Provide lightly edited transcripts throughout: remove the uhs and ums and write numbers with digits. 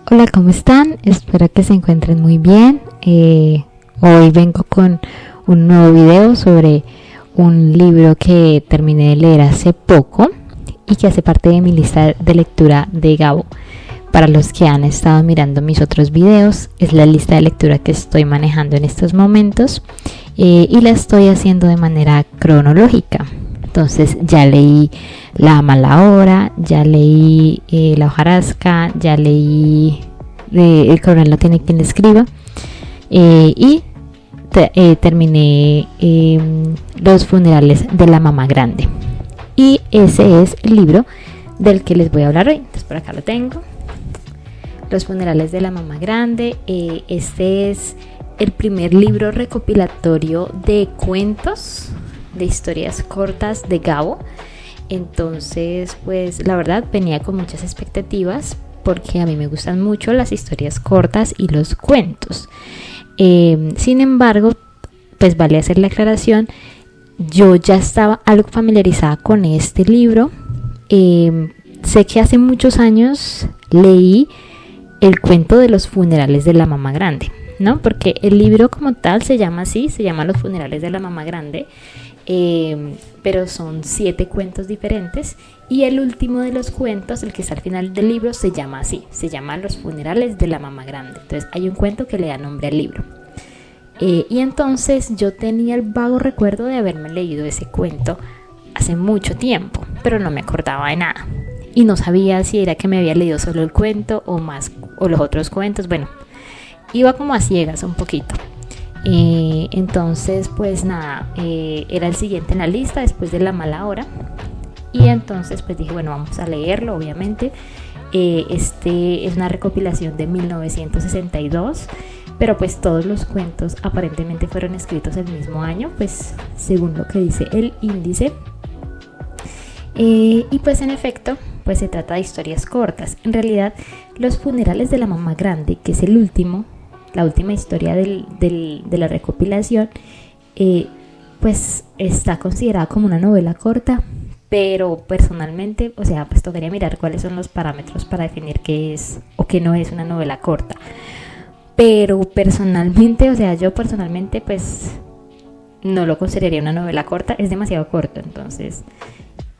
Hola, ¿cómo están? Espero que se encuentren muy bien. Hoy vengo con un nuevo video sobre un libro que terminé de leer hace poco y que hace parte de mi lista de lectura de Gabo. Para los que han estado mirando mis otros videos, es la lista de lectura que estoy manejando en estos momentos y la estoy haciendo de manera cronológica. Entonces ya leí La mala hora, ya leí La hojarasca, ya leí El coronel no tiene quien le escriba y terminé Los funerales de la mamá grande. Y ese es el libro del que les voy a hablar hoy. Entonces por acá lo tengo. Los funerales de la mamá grande. Este es el primer libro recopilatorio de cuentos, de historias cortas de Gabo. Entonces, pues la verdad venía con muchas expectativas porque a mí me gustan mucho las historias cortas y los cuentos. Sin embargo, pues vale hacer la aclaración, yo ya estaba algo familiarizada con este libro. Sé que hace muchos años leí el cuento de los funerales de la mamá grande, ¿no? Porque el libro como tal se llama así, se llama Los funerales de la mamá grande. Pero son 7 cuentos diferentes y el último de los cuentos, el que está al final del libro, se llama así, se llama Los funerales de la mamá grande. Entonces hay un cuento que le da nombre al libro y entonces yo tenía el vago recuerdo de haberme leído ese cuento hace mucho tiempo, pero no me acordaba de nada y no sabía si era que me había leído solo el cuento o los otros cuentos. Bueno, iba como a ciegas un poquito. Entonces pues nada, era el siguiente en la lista después de La mala hora y entonces pues dije, bueno, vamos a leerlo obviamente. Este es una recopilación de 1962, pero pues todos los cuentos aparentemente fueron escritos el mismo año, pues según lo que dice el índice. Y pues en efecto, pues se trata de historias cortas. En realidad, Los funerales de la mamá grande, que es el último, la última historia de la recopilación, pues está considerada como una novela corta, pero personalmente, o sea, pues tocaría mirar cuáles son los parámetros para definir qué es o qué no es una novela corta. Pero personalmente, o sea, yo personalmente pues no lo consideraría una novela corta, es demasiado corto. Entonces,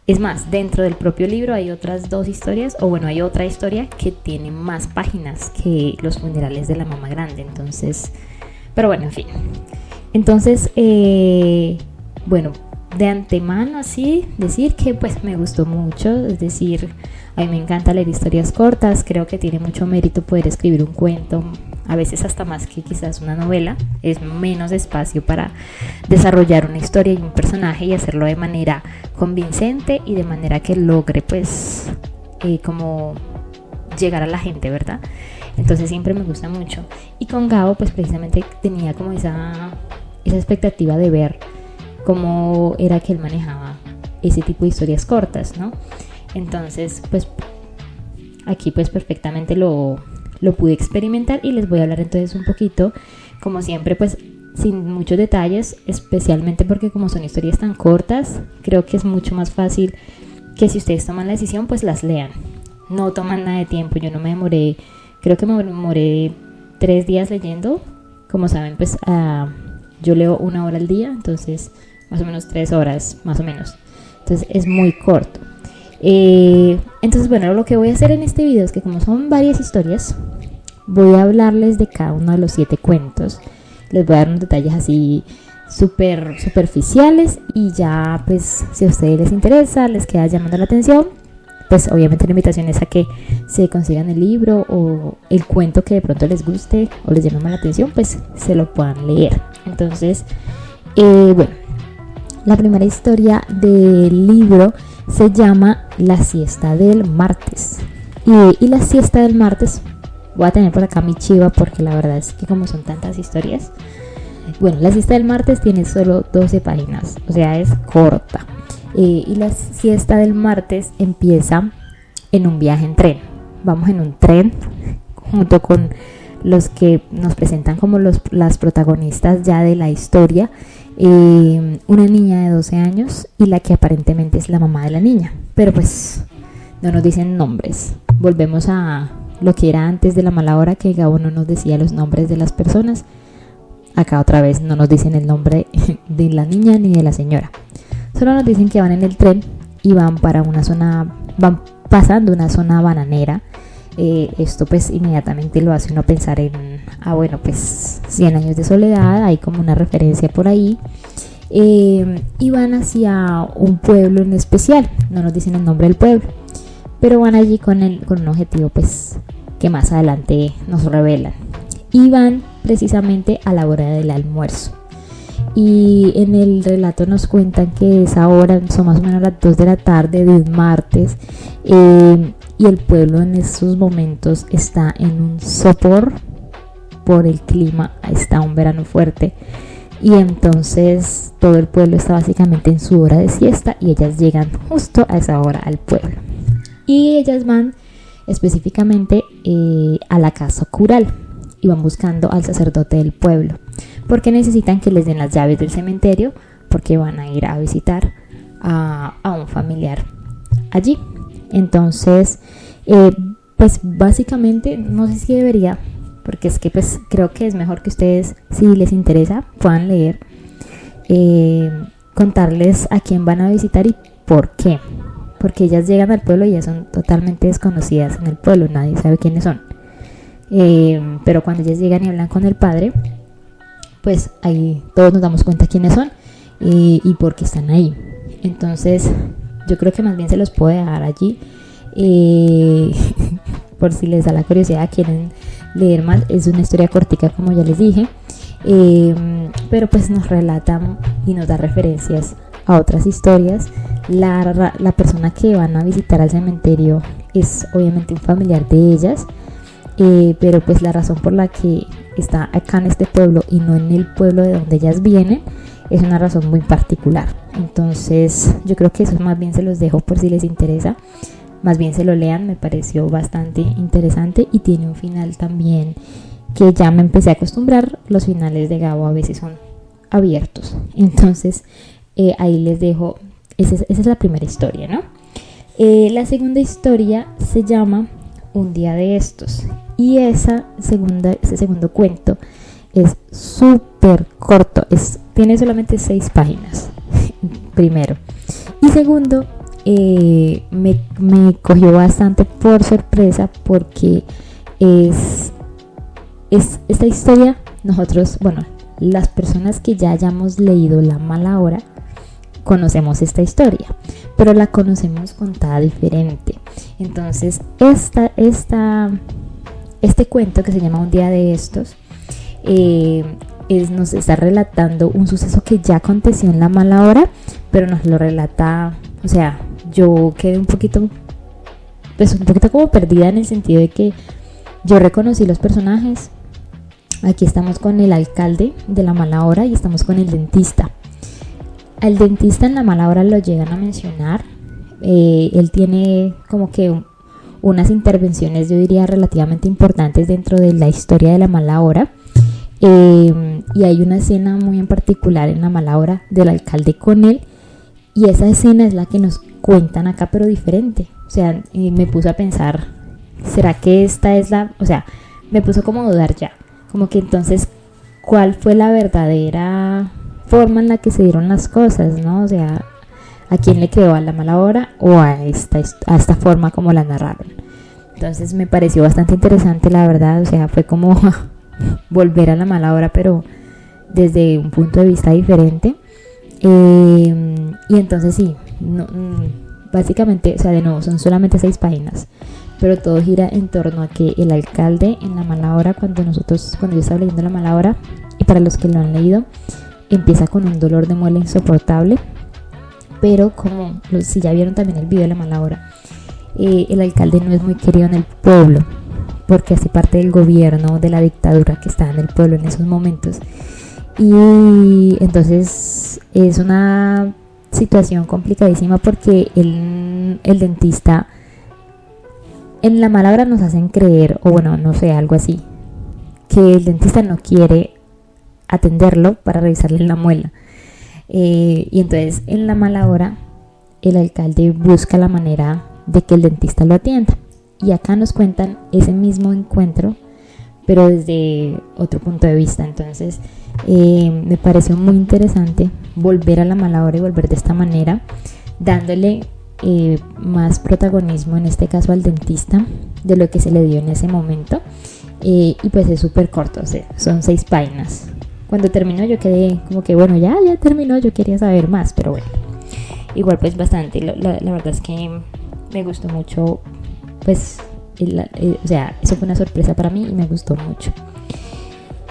es más, dentro del propio libro hay otras 2 historias, o bueno, hay otra historia que tiene más páginas que Los funerales de la mamá grande. Entonces, pero bueno, en fin. Entonces, bueno, de antemano así decir que pues me gustó mucho. Es decir, a mí me encanta leer historias cortas. Creo que tiene mucho mérito poder escribir un cuento, a veces hasta más que quizás una novela. Es menos espacio para desarrollar una historia y un personaje y hacerlo de manera convincente y de manera que logre pues como llegar a la gente, ¿verdad? Entonces siempre me gusta mucho. Y con Gabo pues precisamente tenía como esa expectativa de ver cómo era que él manejaba ese tipo de historias cortas, ¿no? Entonces pues aquí pues perfectamente lo pude experimentar y les voy a hablar entonces un poquito, como siempre pues sin muchos detalles, especialmente porque como son historias tan cortas, creo que es mucho más fácil que si ustedes toman la decisión pues las lean. No toman nada de tiempo. Yo no me demoré, creo que me demoré 3 días leyendo. Como saben pues yo leo 1 hora al día, entonces más o menos 3 horas más o menos, entonces es muy corto. Entonces bueno, lo que voy a hacer en este video es que como son varias historias, voy a hablarles de cada uno de los 7 cuentos. Les voy a dar unos detalles así súper superficiales y ya pues si a ustedes les interesa, les queda llamando la atención, pues obviamente la invitación es a que se consigan el libro o el cuento que de pronto les guste o les llame más la atención, pues se lo puedan leer. Entonces bueno, la primera historia del libro se llama La siesta del martes. Y la siesta del martes, voy a tener por acá mi chiva porque la verdad es que como son tantas historias, bueno, La siesta del martes tiene solo 12 páginas, o sea, es corta. Y la siesta del martes empieza en un viaje en tren. Vamos en un tren junto con los que nos presentan como las protagonistas ya de la historia. Una niña de 12 años y la que aparentemente es la mamá de la niña, pero pues no nos dicen nombres. Volvemos a lo que era antes de la mala hora, que Gabo no nos decía los nombres de las personas. Acá otra vez no nos dicen el nombre de la niña ni de la señora. Solo nos dicen que van en el tren y van para una zona, van pasando una zona bananera. Esto pues inmediatamente lo hace uno pensar en, bueno, pues 100 años de soledad, hay como una referencia por ahí. Y van hacia un pueblo en especial, no nos dicen el nombre del pueblo, pero van allí con un objetivo pues que más adelante nos revelan. Y van precisamente a la hora del almuerzo. Y en el relato nos cuentan que esa hora son más o menos las 2 de la tarde de un martes, y el pueblo en esos momentos está en un sopor por el clima, está un verano fuerte, y entonces todo el pueblo está básicamente en su hora de siesta y ellas llegan justo a esa hora al pueblo. Y ellas van específicamente a la casa cural y van buscando al sacerdote del pueblo porque necesitan que les den las llaves del cementerio, porque van a ir a visitar a un familiar allí. Entonces pues básicamente no sé si debería, porque es que pues creo que es mejor que ustedes, si les interesa, puedan leer, contarles a quién van a visitar y por qué, porque ellas llegan al pueblo y ya son totalmente desconocidas en el pueblo, nadie sabe quiénes son. Pero cuando ellas llegan y hablan con el padre, pues ahí todos nos damos cuenta quiénes son y por qué están ahí. Entonces yo creo que más bien se los puedo dejar allí, por si les da la curiosidad, quieren leer más. Es una historia cortica, como ya les dije, pero pues nos relatan y nos da referencias a otras historias. La persona que van a visitar al cementerio es obviamente un familiar de ellas, pero pues la razón por la que está acá en este pueblo y no en el pueblo de donde ellas vienen es una razón muy particular. Entonces yo creo que eso más bien se los dejo por si les interesa, más bien se lo lean. Me pareció bastante interesante y tiene un final también que ya me empecé a acostumbrar. Los finales de Gabo a veces son abiertos, entonces ahí les dejo. Esa es la primera historia, ¿no? La segunda historia se llama Un día de estos, y ese segundo cuento es súper corto, tiene solamente 6 páginas, primero. Y segundo, me cogió bastante por sorpresa porque es esta historia, nosotros, bueno, las personas que ya hayamos leído La mala hora, conocemos esta historia, pero la conocemos contada diferente. Entonces este cuento, que se llama Un día de estos, nos está relatando un suceso que ya aconteció en La mala hora, pero nos lo relata, o sea, yo quedé un poquito como perdida, en el sentido de que yo reconocí los personajes. Aquí estamos con el alcalde de La mala hora y estamos con el dentista. Al dentista en La mala hora lo llegan a mencionar. Él tiene como que unas intervenciones, yo diría, relativamente importantes dentro de la historia de La mala hora. Y hay una escena muy en particular en La mala hora del alcalde con él, y esa escena es la que nos cuentan acá, pero diferente. O sea, me puso a pensar, ¿será que esta es o sea, me puso como a dudar ya, como que entonces, ¿cuál fue la verdadera forma en la que se dieron las cosas, ¿no? O sea, ¿a quién le creó? ¿A La mala hora o a esta forma como la narraron? Entonces me pareció bastante interesante, la verdad. O sea, fue como volver a La mala hora, pero desde un punto de vista diferente. Y entonces sí, básicamente, o sea, de nuevo, son solamente 6 páginas, pero todo gira en torno a que el alcalde en La mala hora, cuando yo estaba leyendo La mala hora, y para los que lo han leído, empieza con un dolor de muela insoportable, pero como si ya vieron también el video de La mala hora, el alcalde no es muy querido en el pueblo, porque hace parte del gobierno de la dictadura que está en el pueblo en esos momentos. Y entonces es una situación complicadísima, porque el dentista en La mala hora nos hacen creer, o bueno, no sé, algo así, que el dentista no quiere atenderlo para revisarle la muela, y entonces en La mala hora el alcalde busca la manera de que el dentista lo atienda, y acá nos cuentan ese mismo encuentro, pero desde otro punto de vista. Entonces me pareció muy interesante volver a la mala hora y volver de esta manera, dándole más protagonismo, en este caso al dentista, de lo que se le dio en ese momento. Y pues es súper corto, o sea, son 6 páginas. Cuando terminó yo quedé como que bueno, ya terminó, yo quería saber más, pero bueno, igual pues bastante, la verdad es que me gustó mucho, pues o sea, eso fue una sorpresa para mí y me gustó mucho.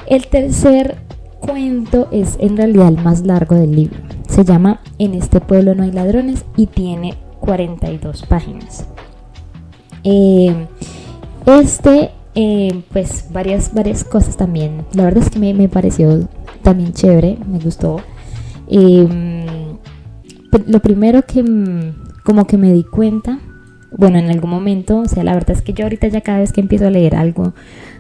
El tercer cuento es en realidad el más largo del libro, se llama En este pueblo no hay ladrones y tiene 42 páginas. Pues varias cosas también, la verdad es que me pareció también chévere, me gustó. Lo primero que como que me di cuenta, bueno, en algún momento, o sea, la verdad es que yo ahorita ya cada vez que empiezo a leer algo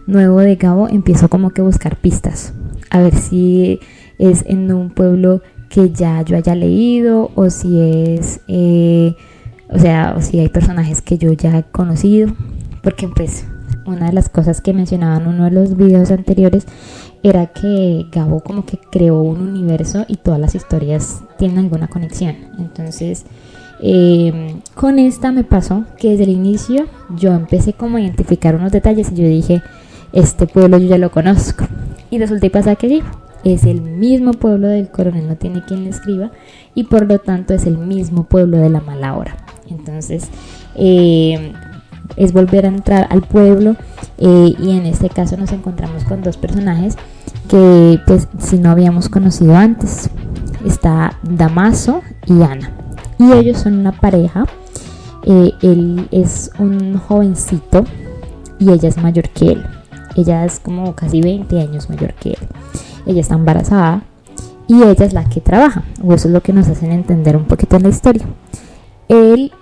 nuevo de Gabo, empiezo como que a buscar pistas, a ver si es en un pueblo que ya yo haya leído, o si es, o si hay personajes que yo ya he conocido, porque pues una de las cosas que mencionaba en uno de los videos anteriores era que Gabo como que creó un universo y todas las historias tienen alguna conexión. Entonces con esta me pasó que desde el inicio yo empecé como a identificar unos detalles y yo dije, este pueblo yo ya lo conozco, y resulta y pasa que sí, es el mismo pueblo del Coronel no tiene quien le escriba, y por lo tanto es el mismo pueblo de la mala hora. Entonces es volver a entrar al pueblo, y en este caso nos encontramos con 2 personajes que pues si no habíamos conocido antes. Está Damaso y Ana, y ellos son una pareja. Él es un jovencito y ella es mayor que él. Ella es como casi 20 años mayor que él. Ella está embarazada y ella es la que trabaja, o eso es lo que nos hacen entender un poquito en la historia. Él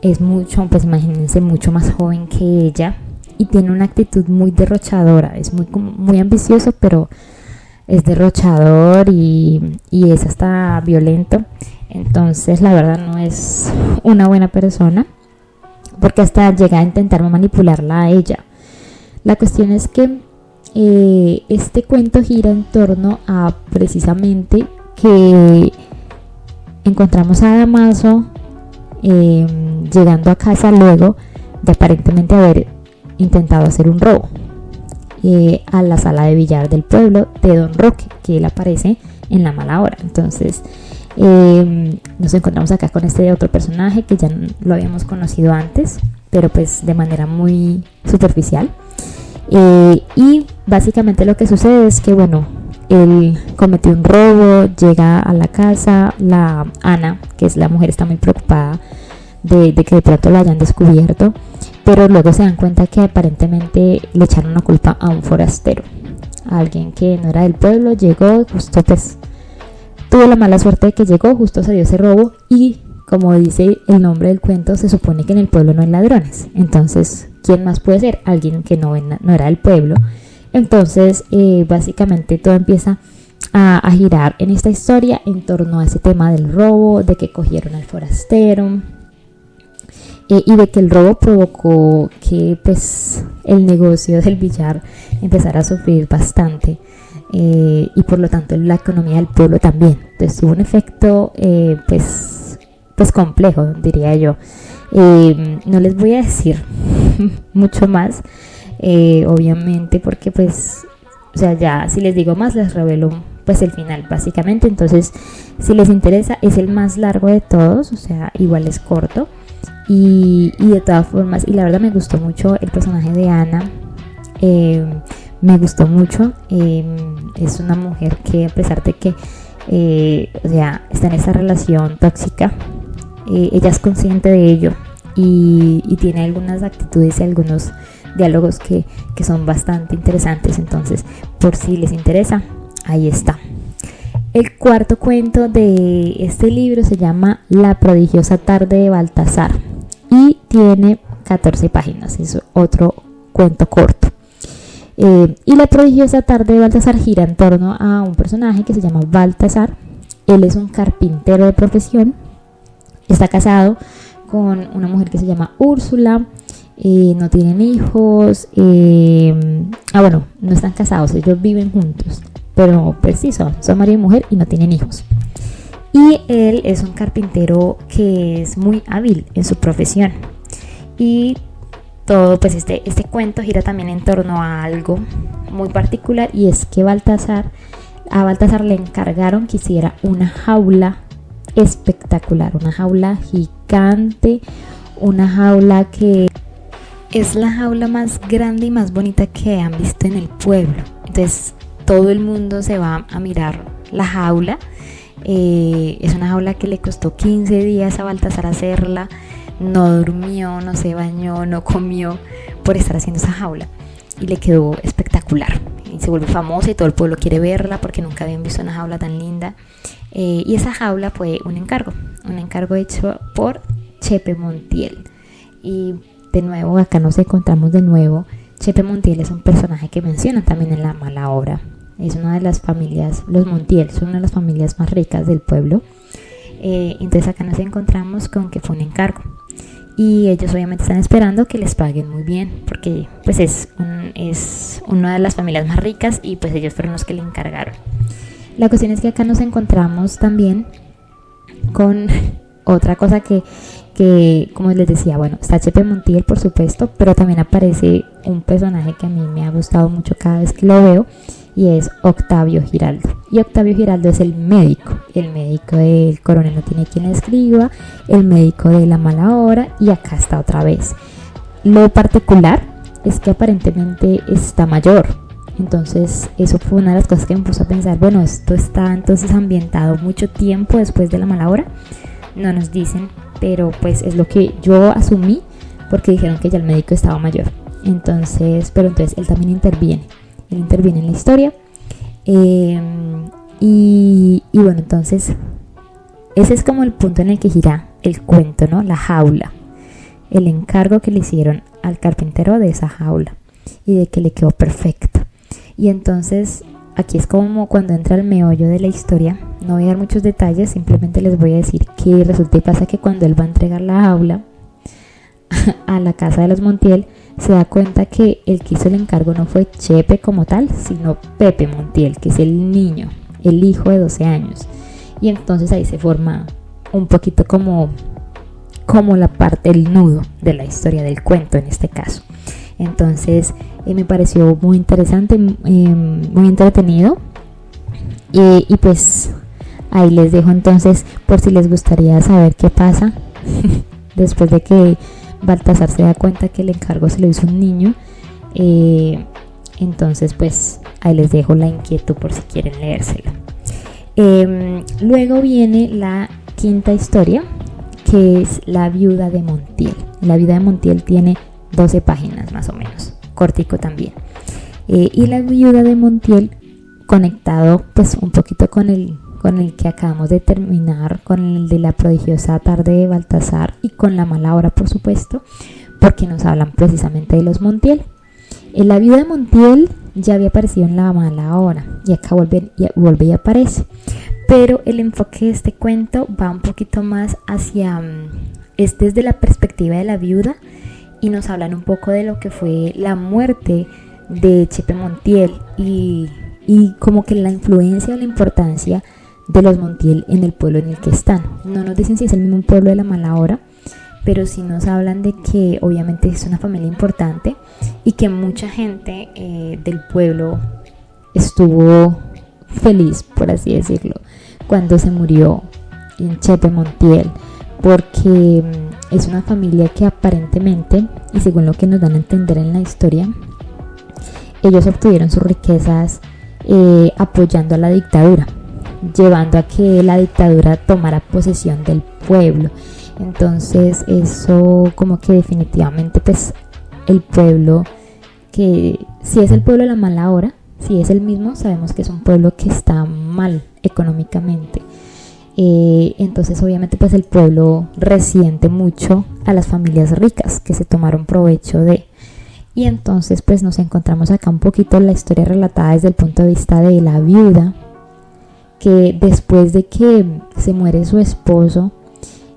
es mucho, pues imagínense, mucho más joven que ella y tiene una actitud muy derrochadora. Es muy ambicioso, pero es derrochador y es hasta violento. Entonces la verdad no es una buena persona, porque hasta llega a intentar manipularla a ella. La cuestión es que este cuento gira en torno a precisamente que encontramos a Damaso llegando a casa luego de aparentemente haber intentado hacer un robo a la sala de billar del pueblo de Don Roque, que él aparece en la mala hora. Entonces nos encontramos acá con este otro personaje que ya lo habíamos conocido antes, pero pues de manera muy superficial. Y básicamente lo que sucede es que bueno, él cometió un robo, llega a la casa, la Ana, que es la mujer, está muy preocupada de que de pronto lo hayan descubierto, pero luego se dan cuenta que aparentemente le echaron la culpa a un forastero, a alguien que no era del pueblo. Llegó justo, pues tuvo la mala suerte de que llegó, justo se dio ese robo, y como dice el nombre del cuento, se supone que en el pueblo no hay ladrones. Entonces, ¿quién más puede ser? Alguien que no era del pueblo. Entonces básicamente todo empieza a girar en esta historia en torno a ese tema del robo, de que cogieron al forastero, y de que el robo provocó que pues el negocio del billar empezara a sufrir bastante, y por lo tanto la economía del pueblo también. Entonces tuvo un efecto pues complejo, diría yo. No les voy a decir mucho más, obviamente, porque pues, o sea, ya si les digo más les revelo pues el final básicamente. Entonces, si les interesa, es el más largo de todos, o sea, igual es corto, y de todas formas, y la verdad me gustó mucho el personaje de Ana. Me gustó mucho. Es una mujer que, a pesar de que o sea, está en esa relación tóxica, ella es consciente de ello, y tiene algunas actitudes y algunos diálogos que son bastante interesantes. Entonces, por si les interesa, ahí está. El cuarto cuento de este libro se llama La prodigiosa tarde de Baltasar y tiene 14 páginas, es otro cuento corto. Y La prodigiosa tarde de Baltasar gira en torno a un personaje que se llama Baltasar. Él es un carpintero de profesión, está casado con una mujer que se llama Úrsula. no tienen hijos, bueno, no están casados, ellos viven juntos, pero pues sí, son marido y mujer y no tienen hijos. Y él es un carpintero que es muy hábil en su profesión. Y todo, pues este cuento gira también en torno a algo muy particular, y es que a Baltasar le encargaron que hiciera una jaula espectacular, una jaula gigante, una jaula que es la jaula más grande y más bonita que han visto en el pueblo. Entonces todo el mundo se va a mirar la jaula. Es una jaula que le costó 15 días a Baltasar hacerla. No durmió, no se bañó, no comió por estar haciendo esa jaula, y le quedó espectacular y se volvió famosa y todo el pueblo quiere verla porque nunca habían visto una jaula tan linda. Y esa jaula fue un encargo hecho por Chepe Montiel. Y de nuevo acá nos encontramos de nuevo. Chepe Montiel es un personaje que mencionan también en La Mala Hora. Es una de las familias, los Montiel son una de las familias más ricas del pueblo. Entonces acá nos encontramos con que fue un encargo, y ellos obviamente están esperando que les paguen muy bien, porque pues es una de las familias más ricas, y pues ellos fueron los que le encargaron. La cuestión es que acá nos encontramos también con otra cosa que como les decía, bueno, está Chepe Montiel por supuesto, pero también aparece un personaje que a mí me ha gustado mucho cada vez que lo veo, y es Octavio Giraldo. Y Octavio Giraldo es el médico del coronel no tiene quien le escriba, el médico de La Mala Hora, y acá está otra vez. Lo particular es que aparentemente está mayor. Entonces eso fue una de las cosas que me puso a pensar, bueno, esto está entonces ambientado mucho tiempo después de La Mala Hora. No nos dicen, pero pues es lo que yo asumí, porque dijeron que ya el médico estaba mayor. Entonces él también interviene en la historia. Y bueno, entonces ese es como el punto en el que gira el cuento, ¿no? La jaula, el encargo que le hicieron al carpintero de esa jaula, y de que le quedó perfecto. Y entonces aquí es como cuando entra el meollo de la historia. No voy a dar muchos detalles, simplemente les voy a decir que resulta y pasa que cuando él va a entregar la jaula a la casa de los Montiel, se da cuenta que el que hizo el encargo no fue Chepe como tal, sino Pepe Montiel, que es el niño, el hijo de 12 años. Y entonces ahí se forma un poquito como la parte, el nudo de la historia del cuento en este caso. Entonces me pareció muy interesante, muy entretenido, y pues ahí les dejo entonces por si les gustaría saber qué pasa después de que Baltasar se da cuenta que el encargo se lo hizo un niño. Entonces pues ahí les dejo la inquietud por si quieren leérselo. Luego viene la quinta historia, que es La Viuda de Montiel. La Viuda de Montiel tiene 12 páginas más o menos, cortico también. Y La Viuda de Montiel, conectado pues un poquito con el que acabamos de terminar, con el de La prodigiosa tarde de Baltasar, y con La Mala Hora por supuesto, porque nos hablan precisamente de los Montiel. La Viuda de Montiel ya había aparecido en La Mala Hora, y acá vuelve y aparece, pero el enfoque de este cuento va un poquito más hacia es desde la perspectiva de la viuda, y nos hablan un poco de lo que fue la muerte de Chepe Montiel, y como que la influencia o la importancia de los Montiel en el pueblo en el que están. No nos dicen si es el mismo pueblo de La Mala Hora, pero sí nos hablan de que obviamente es una familia importante, y que mucha gente del pueblo estuvo feliz, por así decirlo, cuando se murió Chepe Montiel, porque es una familia que aparentemente, y según lo que nos dan a entender en la historia, ellos obtuvieron sus riquezas apoyando a la dictadura, llevando a que la dictadura tomara posesión del pueblo. Entonces eso como que definitivamente pues el pueblo, que si es el pueblo de La Mala Hora, si es el mismo, sabemos que es un pueblo que está mal económicamente. Entonces obviamente pues el pueblo resiente mucho a las familias ricas que se tomaron provecho de. Y entonces pues nos encontramos acá un poquito la historia relatada desde el punto de vista de la viuda, que después de que se muere su esposo,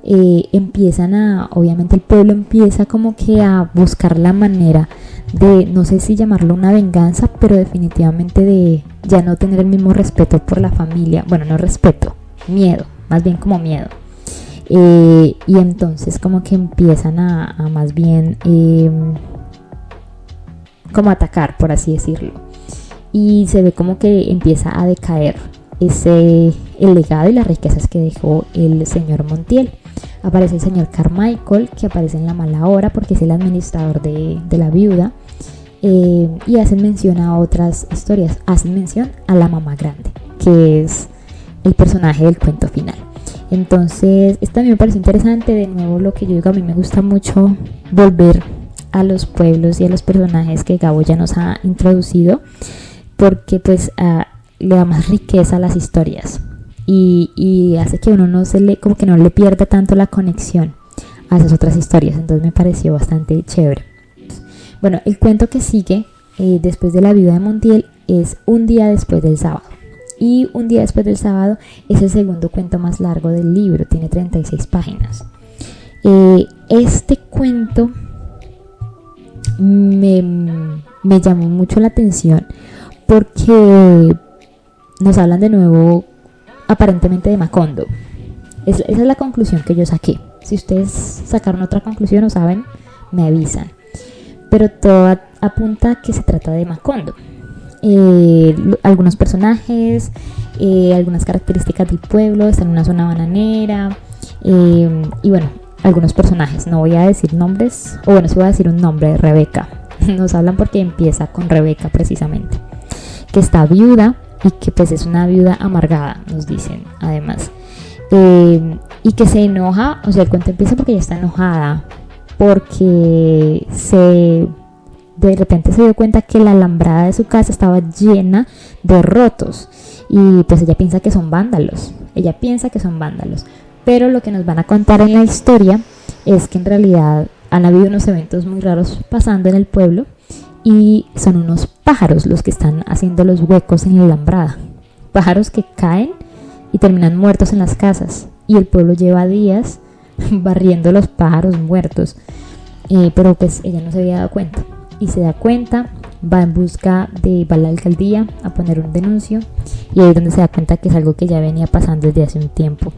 obviamente el pueblo empieza como que a buscar la manera de, no sé si llamarlo una venganza, pero definitivamente de ya no tener el mismo respeto por la familia. Bueno, no respeto, miedo, más bien como miedo. Y entonces como que empiezan a más bien como atacar, por así decirlo. Y se ve como que empieza a decaer el legado y las riquezas que dejó el señor Montiel. Aparece el señor Carmichael, que aparece en la mala hora porque es el administrador de la viuda, y hacen mención a otras historias. Hacen mención a la mamá grande, que es el personaje del cuento final. Entonces esto también me parece interesante. De nuevo, lo que yo digo, a mí me gusta mucho volver a los pueblos y a los personajes que Gabo ya nos ha introducido, porque pues le da más riqueza a las historias y hace que uno como que no le pierda tanto la conexión a esas otras historias. Entonces me pareció bastante chévere. Bueno, el cuento que sigue después de la viuda de Montiel es Un día después del sábado. Y Un día después del sábado es el segundo cuento más largo del libro, tiene 36 páginas. Este cuento me llamó mucho la atención porque nos hablan de nuevo aparentemente de Macondo. Esa es la conclusión que yo saqué. Si ustedes sacaron otra conclusión o saben, me avisan. Pero todo apunta a que se trata de Macondo. Algunos personajes, algunas características del pueblo, está en una zona bananera, y bueno, algunos personajes. No voy a decir nombres, o bueno, sí voy a decir un nombre, Rebeca. Nos hablan porque empieza con Rebeca precisamente, que está viuda y que pues es una viuda amargada, nos dicen además, y que se enoja. O sea, el cuento empieza porque ella está enojada porque de repente se dio cuenta que la alambrada de su casa estaba llena de rotos y pues ella piensa que son vándalos. Pero lo que nos van a contar en la historia es que en realidad han habido unos eventos muy raros pasando en el pueblo y son unos pájaros los que están haciendo los huecos en la alambrada. Pájaros que caen y terminan muertos en las casas, y el pueblo lleva días barriendo los pájaros muertos, pero pues ella no se había dado cuenta. Y se da cuenta, va a la alcaldía a poner un denuncio, y ahí es donde se da cuenta que es algo que ya venía pasando desde hace un tiempo.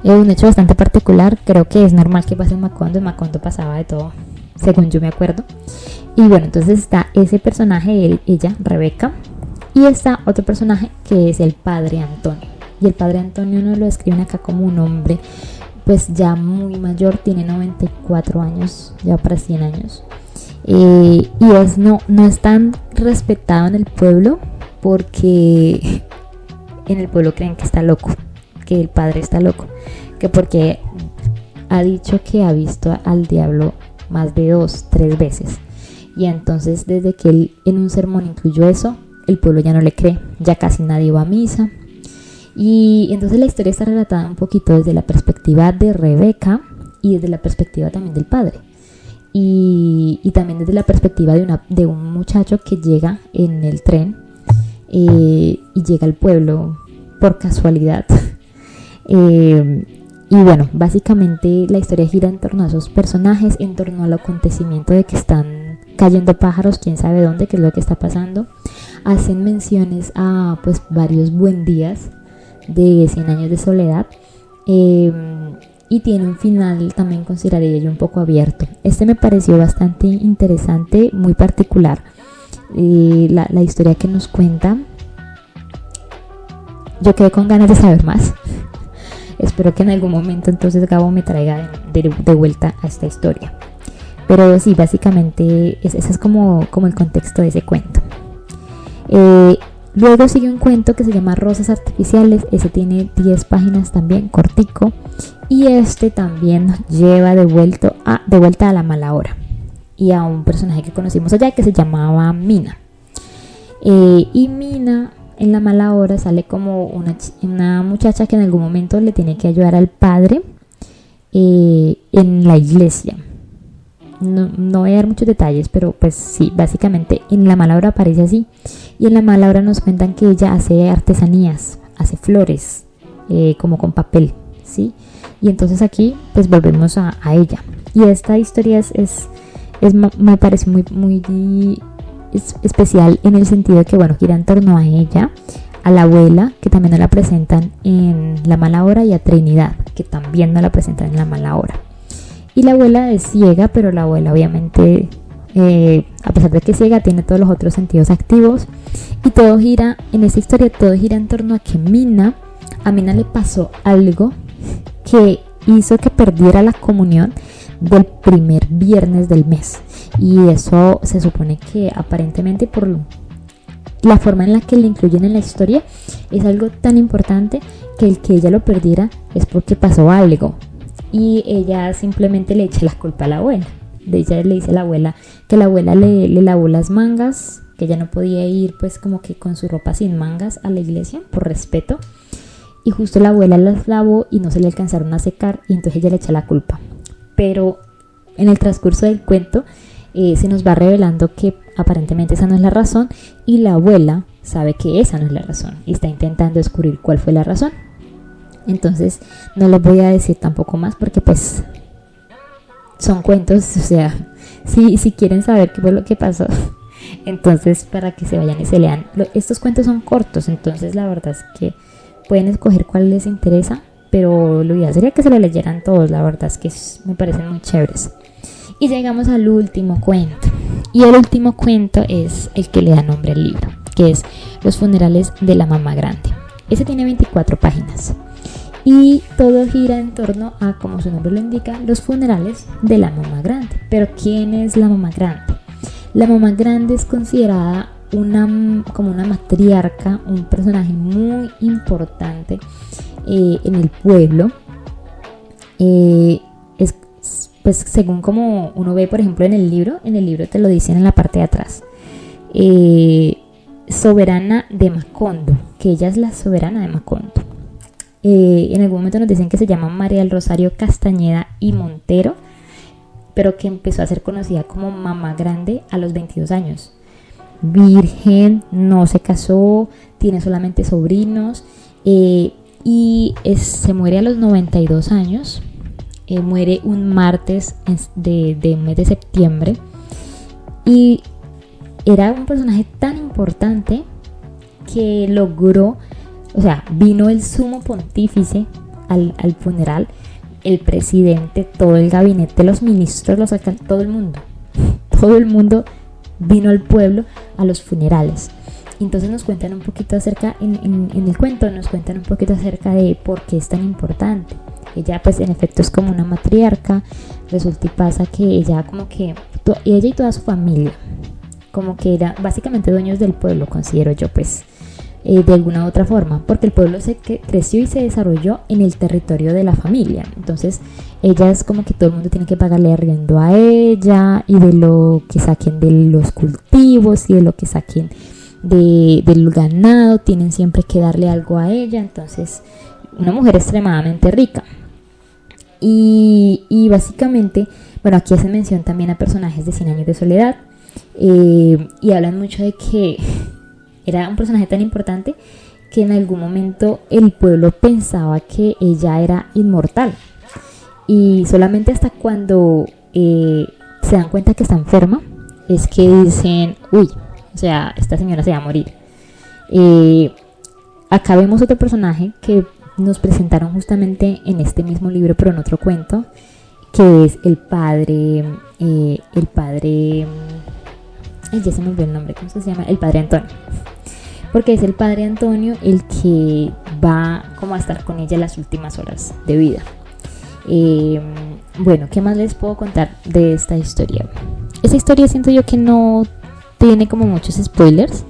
Es un hecho bastante particular. Creo que es normal que pase en Macondo pasaba de todo, según yo me acuerdo. Y bueno, entonces está ese personaje, ella, Rebeca, y está otro personaje que es el padre Antonio. Y el padre Antonio nos lo describen acá como un hombre pues ya muy mayor, tiene 94 años, ya para 100 años. Y no es tan respetado en el pueblo porque en el pueblo creen que está loco, que el padre está loco, que porque ha dicho que ha visto al diablo más de 2-3 veces. Y entonces desde que él en un sermón incluyó eso, el pueblo ya no le cree, ya casi nadie va a misa. Y entonces la historia está relatada un poquito desde la perspectiva de Rebeca y desde la perspectiva también del padre. Y también desde la perspectiva de un muchacho que llega en el tren y llega al pueblo por casualidad. Y bueno, básicamente la historia gira en torno a esos personajes, en torno al acontecimiento de que están cayendo pájaros, quién sabe dónde, qué es lo que está pasando. Hacen menciones a pues varios buen días de 100 años de soledad, y tiene un final también, consideraría yo, un poco abierto. Este me pareció bastante interesante, muy particular, la historia que nos cuenta. Yo quedé con ganas de saber más. Espero que en algún momento entonces Gabo me traiga de vuelta a esta historia. Pero sí, básicamente ese es como el contexto de ese cuento. Luego sigue un cuento que se llama Rosas Artificiales. Ese tiene 10 páginas también, cortico. Y este también nos lleva de vuelta a la mala hora y a un personaje que conocimos allá que se llamaba Mina. Y Mina en la mala hora sale como una muchacha que en algún momento le tiene que ayudar al padre en la iglesia. No voy a dar muchos detalles, pero pues sí, básicamente en la mala hora aparece así. Y en la mala hora nos cuentan que ella hace artesanías, hace flores, como con papel, ¿sí? Y entonces aquí pues volvemos a ella. Y esta historia me parece muy especial en el sentido de que, bueno, gira en torno a ella, a la abuela, que también nos la presentan en La Mala Hora, y a Trinidad, que también nos la presentan en La Mala Hora. Y la abuela es ciega, pero la abuela obviamente, a pesar de que es ciega, tiene todos los otros sentidos activos. Y todo gira, en esta historia, todo gira en torno a que a Mina le pasó algo que hizo que perdiera la comunión del primer viernes del mes. Y eso se supone que aparentemente, por la forma en la que le incluyen en la historia, es algo tan importante que el que ella lo perdiera es porque pasó algo. Y ella simplemente le echa la culpa a la abuela. De ella le dice a la abuela que la abuela le lavó las mangas, que ella no podía ir pues como que con su ropa sin mangas a la iglesia por respeto. Y justo la abuela las lavó y no se le alcanzaron a secar, y entonces ella le echa la culpa. Pero en el transcurso del cuento se nos va revelando que aparentemente esa no es la razón, y la abuela sabe que esa no es la razón y está intentando descubrir cuál fue la razón. Entonces no les voy a decir tampoco más porque pues son cuentos, o sea, si quieren saber qué fue lo que pasó, entonces para que se vayan y se lean. Estos cuentos son cortos, entonces la verdad es que pueden escoger cuál les interesa, pero lo ideal sería que se lo leyeran todos. La verdad es que me parecen muy chéveres. Y llegamos al último cuento, y el último cuento es el que le da nombre al libro, que es Los funerales de la mamá grande. Ese tiene 24 páginas y todo gira en torno a, como su nombre lo indica, los funerales de la mamá grande. Pero ¿quién es la mamá grande? La mamá grande es considerada como una matriarca, un personaje muy importante en el pueblo. Pues según como uno ve, por ejemplo, en el libro te lo dicen en la parte de atrás, soberana de Macondo, que ella es la soberana de Macondo. En algún momento nos dicen que se llama María del Rosario Castañeda y Montero, pero que empezó a ser conocida como Mamá Grande a los 22 años. Virgen, no se casó, tiene solamente sobrinos, y se muere a los 92 años. Muere un martes de un mes de septiembre, y era un personaje tan importante que logró, o sea, vino el sumo pontífice al funeral, el presidente, todo el gabinete, los ministros, los alcaldes, todo el mundo vino al pueblo a los funerales. Entonces nos cuentan un poquito acerca, en el cuento nos cuentan un poquito acerca de por qué es tan importante. Ella pues en efecto es como una matriarca. Resulta y pasa que ella como que, ella y toda su familia como que eran básicamente dueños del pueblo, considero yo pues, de alguna u otra forma, porque el pueblo creció y se desarrolló en el territorio de la familia. Entonces ella es como que todo el mundo tiene que pagarle arriendo a ella, y de lo que saquen de los cultivos y de lo que saquen del ganado tienen siempre que darle algo a ella. Entonces una mujer extremadamente rica. Y básicamente, bueno, aquí hacen mención también a personajes de 100 años de soledad, y hablan mucho de que era un personaje tan importante que en algún momento el pueblo pensaba que ella era inmortal, y solamente hasta cuando se dan cuenta que está enferma es que dicen, uy, o sea, esta señora se va a morir. Acá vemos otro personaje que nos presentaron justamente en este mismo libro, pero en otro cuento, que es el padre, ya se me olvidó el nombre, ¿cómo se llama? El padre Antonio, porque es el padre Antonio el que va como a estar con ella en las últimas horas de vida. Bueno, ¿qué más les puedo contar de esta historia? Esta historia siento yo que no tiene como muchos spoilers,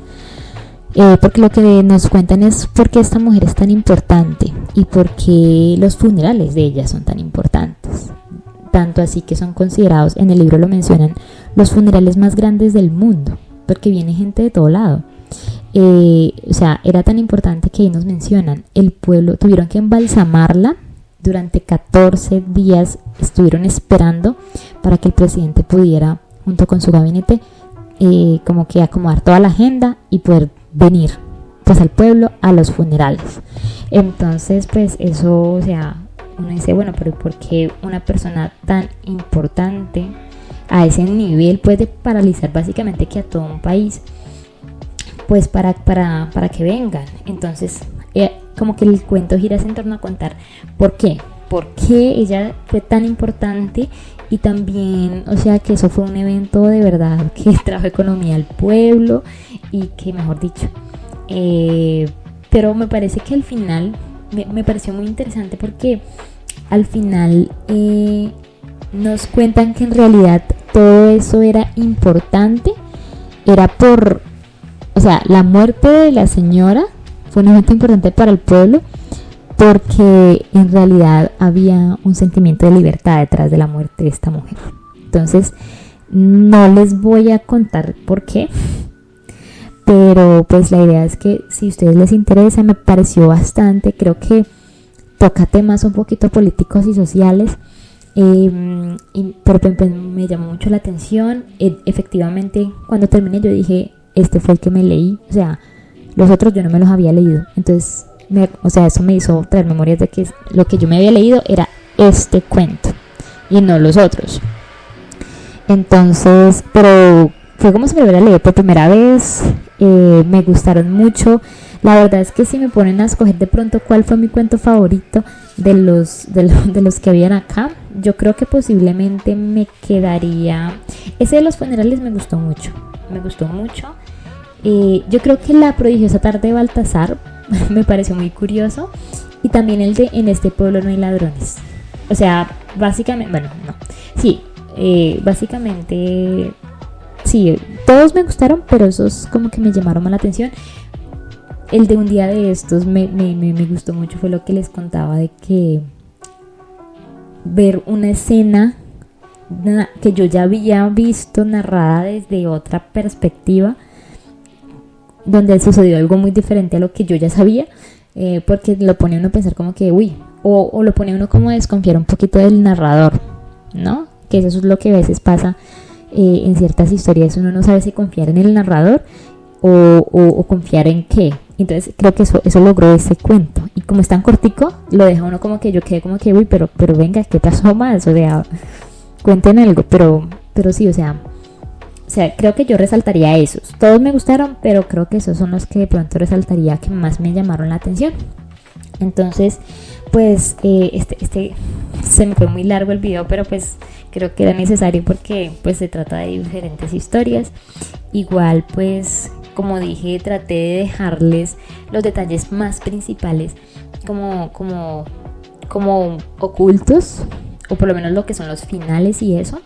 porque lo que nos cuentan es por qué esta mujer es tan importante y por qué los funerales de ella son tan importantes. Tanto así que son considerados, en el libro lo mencionan, los funerales más grandes del mundo, porque viene gente de todo lado. O sea, era tan importante que ahí nos mencionan, el pueblo tuvieron que embalsamarla durante 14 días, estuvieron esperando para que el presidente pudiera, junto con su gabinete, como que acomodar toda la agenda y poder venir pues al pueblo a los funerales. Entonces pues eso, o sea, uno dice, bueno, pero ¿por qué una persona tan importante a ese nivel puede paralizar básicamente que a todo un país? Pues para que vengan. Entonces, como que el cuento gira en torno a contar por qué ella fue tan importante, y también, o sea, que eso fue un evento de verdad que trajo economía al pueblo y que, mejor dicho, pero me parece que al final me pareció muy interesante porque al final nos cuentan que en realidad todo eso era importante, era o sea, la muerte de la señora fue un evento importante para el pueblo porque en realidad había un sentimiento de libertad detrás de la muerte de esta mujer. Entonces, no les voy a contar por qué, pero pues la idea es que si a ustedes les interesa, me pareció bastante, creo que toca temas un poquito políticos y sociales, pero pues, me llamó mucho la atención. Efectivamente, cuando terminé yo dije, este fue el que me leí, o sea, los otros yo no me los había leído, entonces o sea, eso me hizo traer memorias de que lo que yo me había leído era este cuento y no los otros. Entonces, pero fue como si me lo hubiera leído por primera vez. Me gustaron mucho. La verdad es que si me ponen a escoger de pronto cuál fue mi cuento favorito de los que habían acá, yo creo que posiblemente me quedaría ese de los funerales. Me gustó mucho. Yo creo que La prodigiosa tarde de Baltasar me pareció muy curioso, y también el de En este pueblo no hay ladrones. O sea, básicamente, bueno, no, sí, básicamente, sí, todos me gustaron, pero esos como que me llamaron más la atención. El de Un día de estos me gustó mucho, fue lo que les contaba, de que ver una escena que yo ya había visto narrada desde otra perspectiva, donde sucedió algo muy diferente a lo que yo ya sabía, porque lo pone uno a pensar como que, uy, o lo pone uno como a desconfiar un poquito del narrador, ¿no? Que eso es lo que a veces pasa en ciertas historias, uno no sabe si confiar en el narrador o confiar en qué. Entonces creo que eso logró ese cuento, y como es tan cortico, lo deja uno como que yo quedé como que, uy, pero venga, ¿qué pasó más? O sea, cuenten algo, pero sí, o sea, creo que yo resaltaría esos. Todos me gustaron, pero creo que esos son los que de pronto resaltaría que más me llamaron la atención. Entonces, pues, se me fue muy largo el video, pero pues creo que era necesario porque pues se trata de diferentes historias. Igual, pues, como dije, traté de dejarles los detalles más principales como ocultos, o por lo menos lo que son los finales y eso,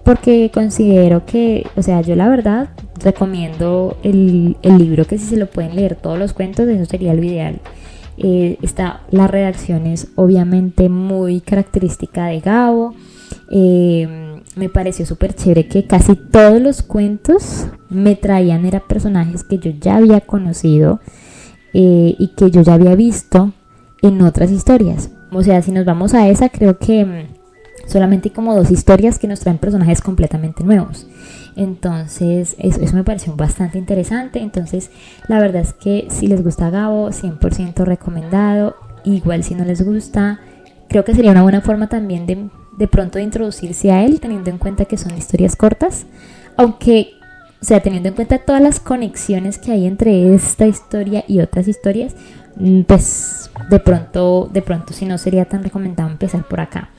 porque considero que, o sea, yo la verdad recomiendo el libro, que si se lo pueden leer todos los cuentos, eso sería lo ideal. La redacción es obviamente muy característica de Gabo. Me pareció súper chévere que casi todos los cuentos me traían era personajes que yo ya había conocido, y que yo ya había visto en otras historias. O sea, si nos vamos a esa, creo que solamente hay como 2 historias que nos traen personajes completamente nuevos. Entonces eso me pareció bastante interesante. Entonces la verdad es que si les gusta Gabo, 100% recomendado. Igual si no les gusta, creo que sería una buena forma también de pronto de introducirse a él, teniendo en cuenta que son historias cortas. Aunque, o sea, teniendo en cuenta todas las conexiones que hay entre esta historia y otras historias, pues de pronto si no, sería tan recomendado empezar por acá.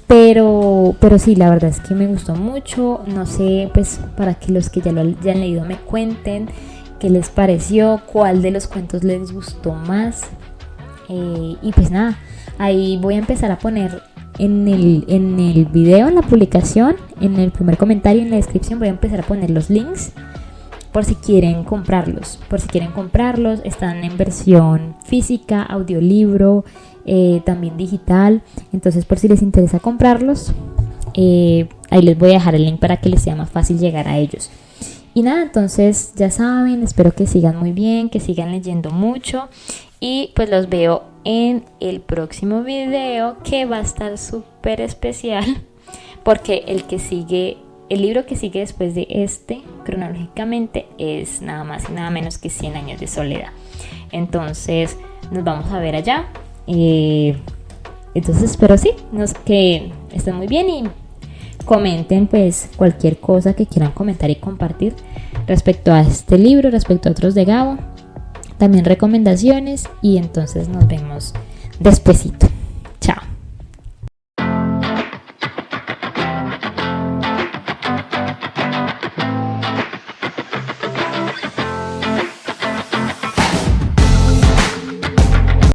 Pero sí, la verdad es que me gustó mucho. No sé, pues para que los que ya lo hayan leído me cuenten qué les pareció, cuál de los cuentos les gustó más. Y pues nada, ahí voy a empezar a poner en el video, en la publicación, en el primer comentario, en la descripción, voy a empezar a poner los links por si quieren comprarlos. Están en versión física, audiolibro, también digital. Entonces, por si les interesa comprarlos, ahí les voy a dejar el link para que les sea más fácil llegar a ellos. Y nada, entonces ya saben, espero que sigan muy bien, que sigan leyendo mucho, y pues los veo en el próximo video, que va a estar súper especial porque el libro que sigue después de este cronológicamente es nada más y nada menos que 100 años de soledad. Entonces nos vamos a ver allá. Entonces, pero sí, que estén muy bien y comenten pues cualquier cosa que quieran comentar y compartir respecto a este libro, respecto a otros de Gabo, también recomendaciones, y entonces nos vemos despuesito.